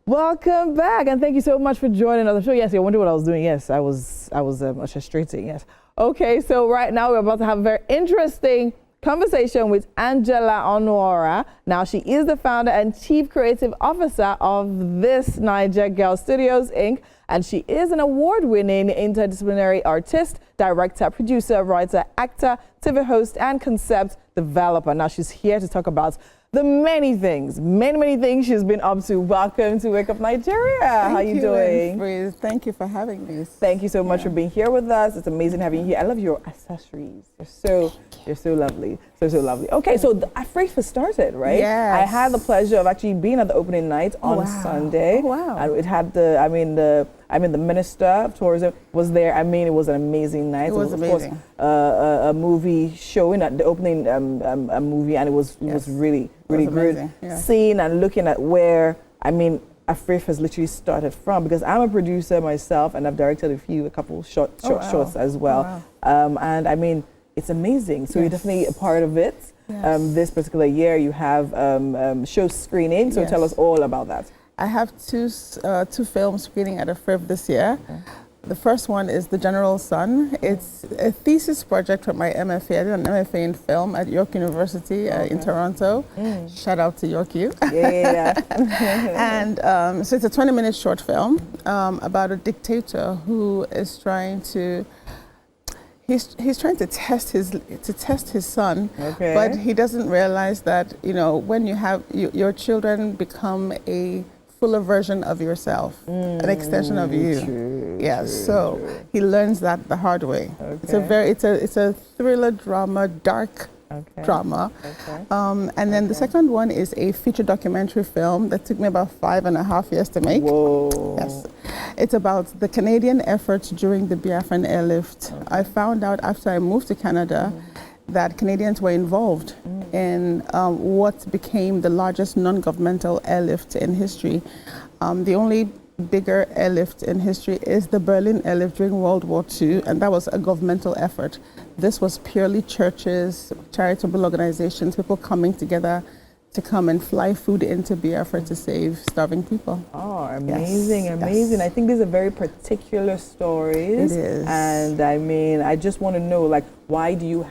Welcome back, and thank you so much for joining us. I'm sure, yes, you wonder what I was doing. Yes, I was orchestrating, yes. Okay, so right now we're about to have a very interesting conversation with Angela Onuora. Now, she is the founder and chief creative officer of This Niger Girl Studios, Inc., and she is an award-winning interdisciplinary artist, director, producer, writer, actor, TV host, and concept developer. Now, she's here to talk about the many things she's been up to. Welcome to Wake Up Nigeria. How you doing? Thank you for having me. Thank you so much for being here with us. It's amazing having you here. I love your accessories. You're so lovely. So lovely. Okay, so Afrifa started, right? Yes. I had the pleasure of actually being at the opening night on Sunday. Oh, wow. And it had the Minister of Tourism was there. I mean, it was an amazing night. It was amazing. Of course, a movie showing at the opening a movie, and it was really good. Yeah. Seeing and looking at where Afrifa has literally started from, because I'm a producer myself and I've directed a couple shorts as well. Wow. And I mean, it's amazing. So you're definitely a part of it. Yes. This particular year you have show screening. So tell us all about that. I have two films screening at Afrifa this year. Okay. The first one is The General Son. It's a thesis project from my MFA. I did an MFA in film at York University in Toronto. Shout out to York U. Yeah. And so it's a 20-minute short film about a dictator who is trying to He's trying to test his son, but he doesn't realize that when you have your children become a fuller version of yourself, an extension of you. So he learns that the hard way. Okay. It's a thriller drama, dark drama. Okay. And then the second one is a feature documentary film that took me about 5.5 years to make. Whoa. Yes. It's about the Canadian efforts during the Biafran airlift. I found out after I moved to Canada that Canadians were involved in what became the largest non-governmental airlift in history. The only bigger airlift in history is the Berlin airlift during World War II, and that was a governmental effort. This was purely churches, charitable organizations, people coming together to come and fly food into Biafra to save starving people. Oh, amazing. Yes. I think these are very particular stories. It is. And I mean, I just want to know, like, why do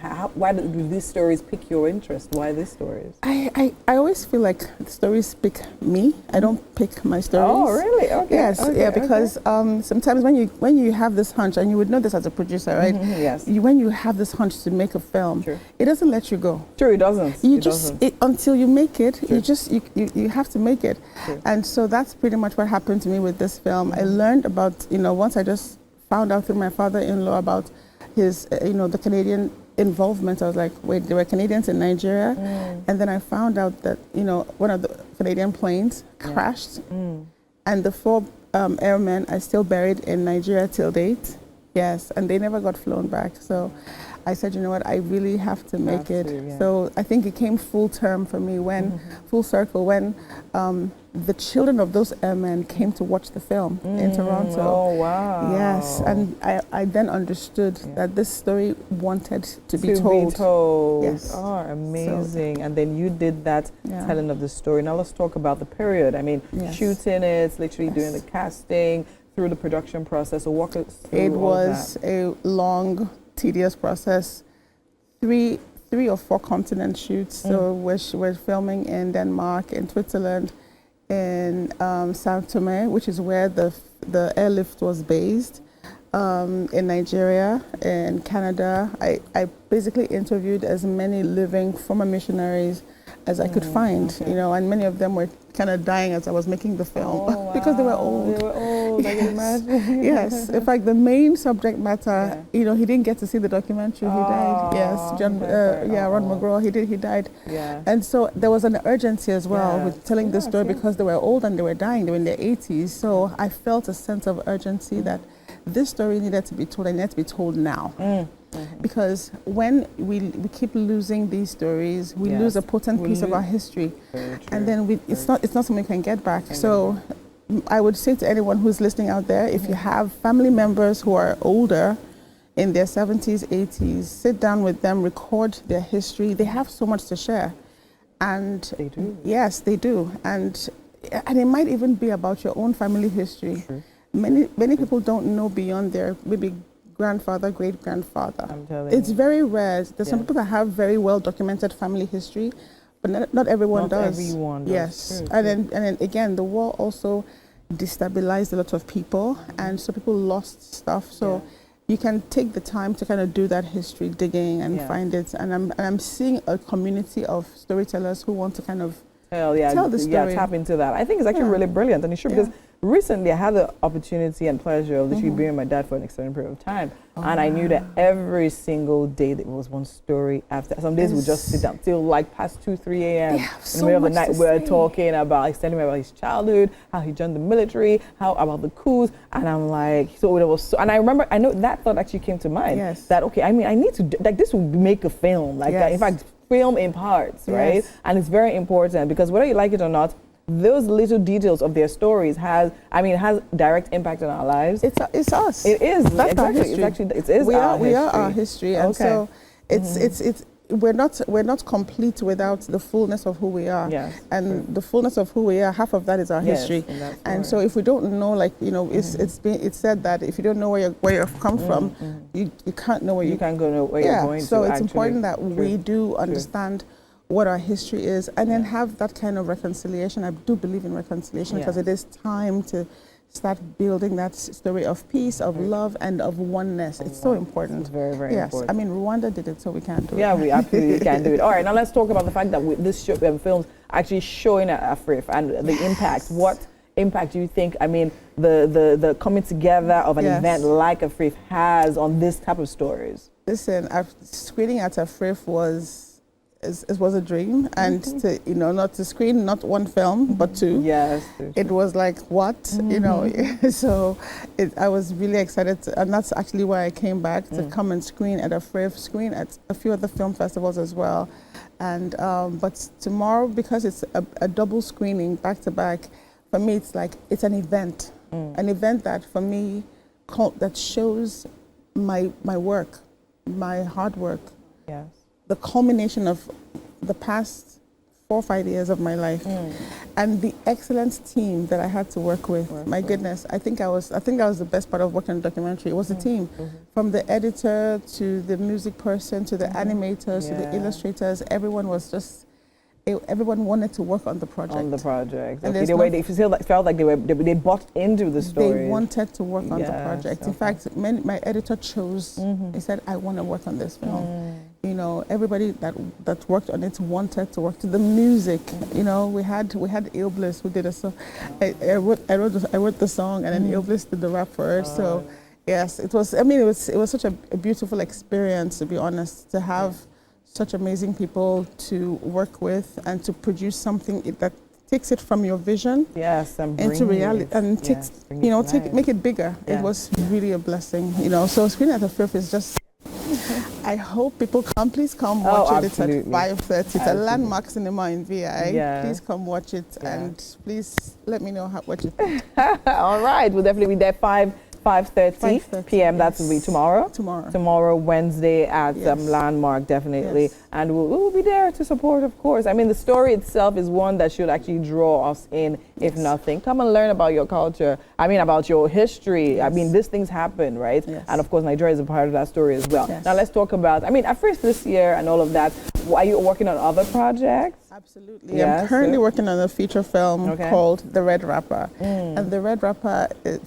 these stories pick your interest? Why these stories? I always feel like the stories pick me. I don't pick my stories. Oh, really? Okay. Yes. Because sometimes when you have this hunch, and you would know this as a producer, right? Yes. When you have this hunch to make a film, it doesn't let you go. True, it doesn't. Until you make it, True. you have to make it. True. And so that's pretty much what happened to me with this film. I learned about, once I just found out through my father-in-law about his, the Canadian involvement. I was like, wait, there were Canadians in Nigeria? And then I found out that, one of the Canadian planes crashed. And the 4 airmen are still buried in Nigeria till date. Yes, and they never got flown back. So I said, you know what, I really have to make it. Yeah. So I think it came full term for me full circle, when the children of those airmen came to watch the film in Toronto. Oh, wow. Yes, and I then understood that this story wanted to be told. Yes. Oh, amazing. So, and then you did that telling of the story. Now let's talk about the period. I mean, shooting it, literally doing the casting, through the production process. So walk us through It was a long, tedious process. 3 or 4 continent shoots. So we're filming in Denmark, in Switzerland, in Sao Tome, which is where the airlift was based, in Nigeria, in Canada. I basically interviewed as many living former missionaries as I could find, and many of them were kind of dying as I was making the film because they were old. They were old, I can imagine. Yes, in fact, the main subject matter, he didn't get to see the documentary. He died. Yes, Ron McGraw. He died. Yeah. And so there was an urgency as well with telling this story because they were old and they were dying. They were in their 80s. So I felt a sense of urgency that this story needed to be told, and it needed to be told now. Because when we keep losing these stories, we lose a potent piece of our history, and then it's not something we can get back. So I would say to anyone who's listening out there, if you have family members who are older, in their 70s, 80s, sit down with them, record their history. They have so much to share, and they do. Yes, they do. And and it might even be about your own family history. Many people don't know beyond their maybe grandfather, great grandfather. I'm telling It's you. very rare. There's some people that have very well documented family history, but not everyone does. Not everyone does. Yes, True, and then again, the war also destabilized a lot of people, and so people lost stuff. So you can take the time to kind of do that history digging and find it. And I'm seeing a community of storytellers who want to kind of tell the story. Yeah, tap into that. I think it's actually really brilliant, and it should, because recently I had the opportunity and pleasure of literally being with my dad for an extended period of time, and I knew that every single day there was one story after. Some days we just sit down till like past 2, 3 a.m. in the middle of the night. We're talking about, extending about his childhood, how he joined the military, how about the coups, and I'm like, so it was. And I remember, I know that thought actually came to mind. Yes. That okay, I mean, I need to like this will make a film. Like in fact, film in parts, right? And it's very important because whether you like it or not, those little details of their stories has direct impact on our lives. It's us. It is. That's our history. It's actually, it is we our are, history. We are our history, and so it's we're not complete without the fullness of who we are. Yes, and the fullness of who we are, half of that is our history. And so if we don't know, like it's said that if you don't know where you've come from, you can't know where you can't go where you're going. So to, it's important that we do understand what our history is, and then have that kind of reconciliation. I do believe in reconciliation because it is time to start building that story of peace, of love, and of oneness. It's so important. It's very, very important. I mean, Rwanda did it, so we can't do it. Yeah, we absolutely can do it. All right, now let's talk about the fact that this film's actually showing at AFRIF and the impact. What impact do you think, I mean, the coming together of an event like AFRIF has on this type of stories? Listen, screening at AFRIF was a dream, and to not to screen not one film but two. Yes, it was like what so I was really excited and that's actually why I came back to come and screen at AFRIF, screen at a few other film festivals as well, and but tomorrow, because it's a double screening back to back, for me it's an event, that for me that shows my work, my hard work. Yes. The culmination of the past 4 or 5 years of my life, and the excellent team that I had to work with. My goodness, I think that was the best part of working on the documentary. It was the team, from the editor to the music person to the animators to the illustrators. Everyone was just. Everyone wanted to work on the project. And they felt like they bought into the story. They wanted to work on the project. In fact, my editor chose. He said, "I want to work on this film." Everybody that worked on it wanted to work to the music. We had Ilbliss who did a song. I wrote the song, and then Ilbliss did the rap for us. So yes, it was. I mean, it was such a beautiful experience, to be honest, to have such amazing people to work with and to produce something that takes it from your vision into reality and make it bigger. It was really a blessing. So Screen at AFRIF is just. I hope people please come watch it. It's at 5:30. It's a landmark cinema in VI. Please come watch it and please let me know what you think. All right, we'll definitely be there 5:30 p.m. That will be tomorrow. Tomorrow, Wednesday at Landmark, definitely. And we'll be there to support, of course. I mean, the story itself is one that should actually draw us in, if nothing. Come and learn about your culture. I mean, about your history. I mean, these things happen, right? And of course, Nigeria is a part of that story as well. Now, let's talk about, I mean, AFRIF this year and all of that. Are you working on other projects? Absolutely. I'm currently working on a feature film called The Red Rapper. And The Red Rapper is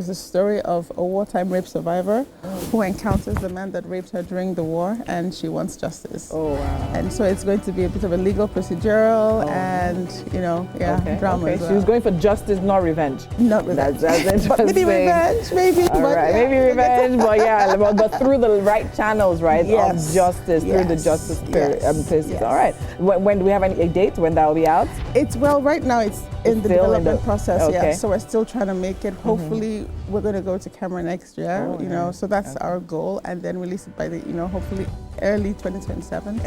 the story of a wartime rape survivor who encounters the man that raped her during the war, and she wants justice. Oh, wow. And so it's going to be a bit of a legal procedural and, drama as well. She was going for justice, not revenge. Not revenge. That's interesting. But maybe revenge, maybe. All right, maybe revenge, but through the right channels, right, of justice, through the justice places. All right. When do we have a date when that will be out? Right now it's in the development process, so we're still trying to make it. Hopefully we're going to go to camera next year, so that's our goal, and then release it by hopefully early 2027.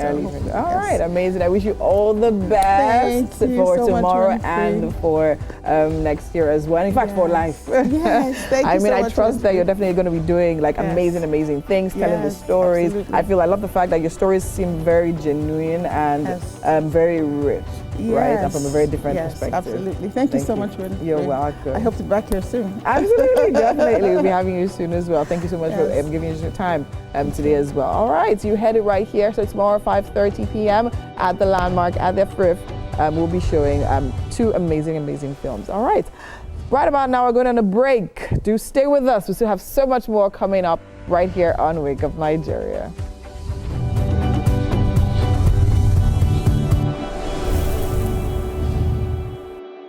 All right, amazing. I wish you all the best for tomorrow and for next year as well. In fact, for life. Yes, thank you. I mean, I trust that you're definitely going to be doing amazing things, telling the stories. Absolutely. I love the fact that your stories seem very genuine and very rich. right? And from a very different yes, perspective. Absolutely. Thank you so much, Win. You're welcome. I hope to be back here soon. Absolutely, definitely. We'll be having you soon as well. Thank you so much for giving us your time today as well. All right, so you headed right here. So tomorrow, 5:30 p.m. at the Landmark at the Frith. We'll be showing 2 amazing films. All right. Right about now, we're going on a break. Do stay with us. We still have so much more coming up right here on Wake Up Nigeria.